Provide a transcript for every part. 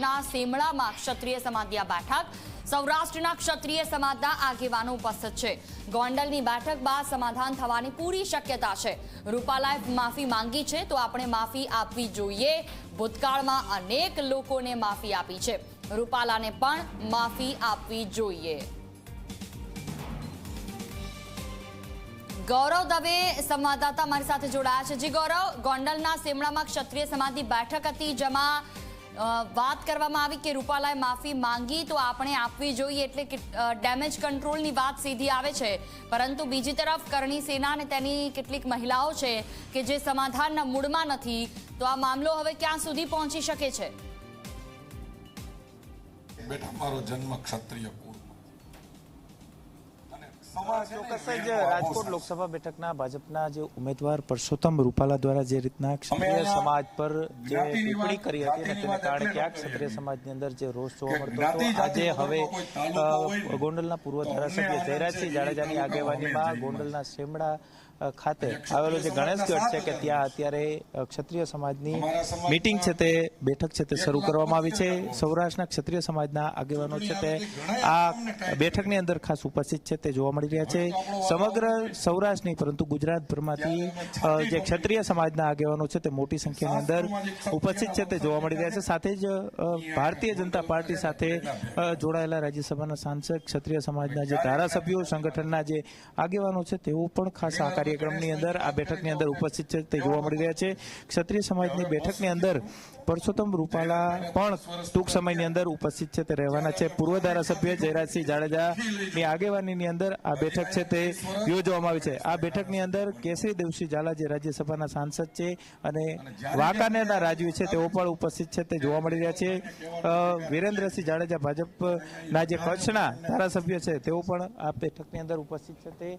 ગોંડલના સેમળામાં ક્ષત્રિય સમાજની આ બેઠક સૌરાષ્ટ્રના ક્ષત્રિય સમાજના આગેવાનો ઉપસ્થિત છે। ગોંડલની બેઠક બાદ સમાધાન થવાની પૂરી શક્યતા છે। રૂપાલાએ માફી માંગી છે તો આપણે માફી આપવી જોઈએ। ભૂતકાળમાં અનેક લોકોને માફી આપી છે, રૂપાલાને પણ માફી આપવી જોઈએ। ગૌરવ દવે સંવાદદાતા મારી સાથે જોડાયા છે। જી ગૌરવ, ગોંડલના સેમળામાં ક્ષત્રિય સમાજની બેઠક હતી, જેમાં વાત કરવામાં આવી કે રૂપાલાએ માફી માંગી તો આપણે આપવી જોઈએ, એટલે કે ડેમેજ કંટ્રોલની વાત સીધી આવે છે। પરંતુ બીજી તરફ કરણી સેના અને તેની કેટલીક મહિલાઓ છે કે જે સમાધાનના મૂડમાં નથી, તો આ મામલો હવે ક્યાં સુધી પહોંચી શકે છે? બેટા, મારો જન્મ ક્ષત્રિય ચોક્કસ જ રાજકોટ લોકસભા બેઠકના ભાજપના જે ઉમેદવાર પરસોત્તમ રૂપાલા દ્વારા જે રીતના ક્ષત્રિય સમાજ પર જે ટિપ્પણી કરી હતી અને તેને કારણે ક્યાંક ક્ષત્રિય સમાજની અંદર જે રોષ જોવા મળતો હતો, આજે હવે ગોંડલના પૂર્વ ધારાસભ્ય જયરાજસિંહ જાડેજાની આગેવાનીમાં ગોંડલના સેમડા ખાતે આવેલો જે ગણેશગઢ છે કે ત્યાં અત્યારે ક્ષત્રિય સમાજની મીટિંગ છે, તે બેઠક છે તે શરૂ કરવામાં આવી છે। સૌરાષ્ટ્રના ક્ષત્રિય સમાજના આગેવાનો છે તે આ બેઠકની અંદર ખાસ ઉપસ્થિત છે તે જોવા મળી રહ્યા છે। સમગ્ર સૌરાષ્ટ્ર નહીં પરંતુ ગુજરાતભરમાંથી જે ક્ષત્રિય સમાજના આગેવાનો છે તે મોટી સંખ્યાની અંદર ઉપસ્થિત છે તે જોવા મળી રહ્યા છે। સાથે જ ભારતીય જનતા પાર્ટી સાથે જોડાયેલા રાજ્યસભાના સાંસદ, ક્ષત્રિય સમાજના જે ધારાસભ્યો, સંગઠનના જે આગેવાનો છે તેઓ પણ ખાસ આ કાર્યક્રમની અંદર, આ બેઠકની અંદર ઉપસ્થિત છે તે જોવા મળી રહ્યા છે। ક્ષત્રિય સમાજની બેઠકની અંદર પરસોત્તમ રૂપાલા પણ ટૂંક સમયની અંદર ઉપસ્થિત છે તે રહેવાના છે। પૂર્વ ધારાસભ્ય જયરાજસિંહ જાડેજાની આગેવાનીની અંદર આ બેઠક છે તે યોજવામાં આવી છે। આ બેઠકની અંદર કેસરી દેવસિંહ ઝાલા જે રાજ્યસભાના સાંસદ છે અને વાંકાનેરના રાજવી છે તેઓ પણ ઉપસ્થિત છે તે જોવા મળી રહ્યા છે। વિરેન્દ્રસિંહ જાડેજા ભાજપના જે કચ્છના ધારાસભ્ય છે તેઓ પણ આ બેઠકની અંદર ઉપસ્થિત છે તે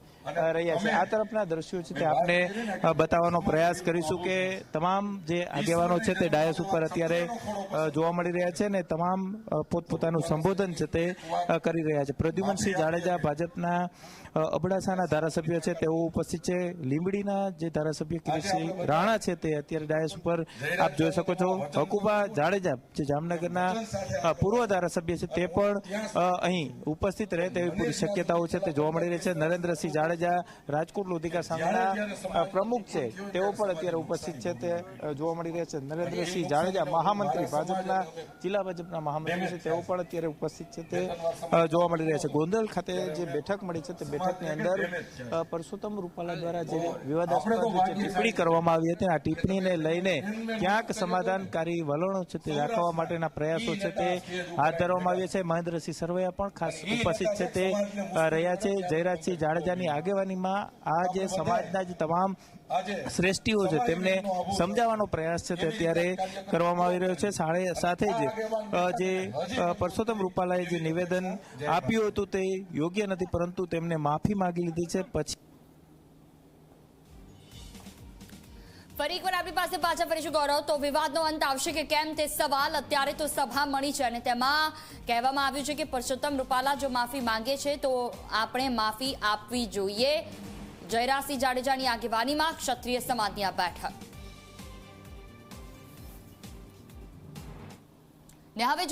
રહ્યા છે। આ તરફના દ્રશ્યો છે તે આપણે બતાવવાનો પ્રયાસ કરીશું કે તમામ જે આગેવાનો છે તે ડાયસ ઉપર અત્યારે જોવા મળી રહ્યા છે અને તમામ પોતપોતાનું સંબોધન છે તે કરી રહ્યા છે। પ્રદ્યુમનસિંહ જાડેજા ભાજપના અબડાસાના ધારાસભ્ય છે તેઓ ઉપસ્થિત છે। લીંબડીના જે ધારાસભ્ય કિરીટસિંહ રાણા છે તે અત્યારે ડાયસ ઉપર આપ જોઈ શકો છો। હકુબા જાડેજા જે જામનગરના પૂર્વ ધારાસભ્ય છે તે પણ અહીં ઉપસ્થિત રહે તેવી પૂરી શક્યતાઓ છે તે જોવા મળી રહી છે। નરેન્દ્રસિંહ જાડેજા રાજકોટ લોધિકા સંઘના પ્રમુખ છે તેઓ પણ અત્યારે ઉપસ્થિત છે તે જોવા મળી રહ્યા છે। નરેન્દ્રસિંહ જાડેજા મહામંત્રી, ભાજપના જિલ્લા ભાજપના મહામંત્રી છે તેઓ પણ અત્યારે ઉપસ્થિત છે તે જોવા મળી રહ્યા છે। ગોંડલ ખાતે જે બેઠક મળી છે તે બેઠકની અંદર પરસોત્તમ રૂપાલા દ્વારા જે વિવાદાસ્પદ જે ટિપ્પણી કરવામાં આવી હતી, આ ટિપ્પણીને લઈને ક્યાંક સમાધાનકારી વલણો છે તે દાખવવા માટેના પ્રયાસો છે તે હાથ ધરવામાં આવ્યા છે। મહેન્દ્રસિંહ સરવૈયા પણ ખાસ ઉપસ્થિત છે તે રહ્યા છે। જયરાજસિંહ જાડેજાની આગેવાનીમાં આ જે સમાજના જે તમામ શ્રેષ્ઠીઓ છે તેમને સમજાવવાનો પ્રયાસ છે તે અત્યારે કરવામાં આવી રહ્યો છે। સાથે જ જે પરસોત્તમ રૂપાલાએ જે નિવેદન આપ્યું હતું તે યોગ્ય નથી, પરંતુ તેમને માફી માંગી લીધી છે। પછી ફરી એકવાર આપણી પાસે પાછા ફરીશું ગૌરવ, તો વિવાદનો અંત આવશે કે કેમ તે સવાલ અત્યારે તો સભા મળી છે અને તેમાં કહેવામાં આવ્યું છે કે પરસોત્તમ રૂપાલા જો માફી માંગે છે તો આપણે માફી આપવી જોઈએ। જયરાજસિંહ જાડેજાની આગેવાનીમાં ક્ષત્રિય સમાજની આ બેઠક ને હવે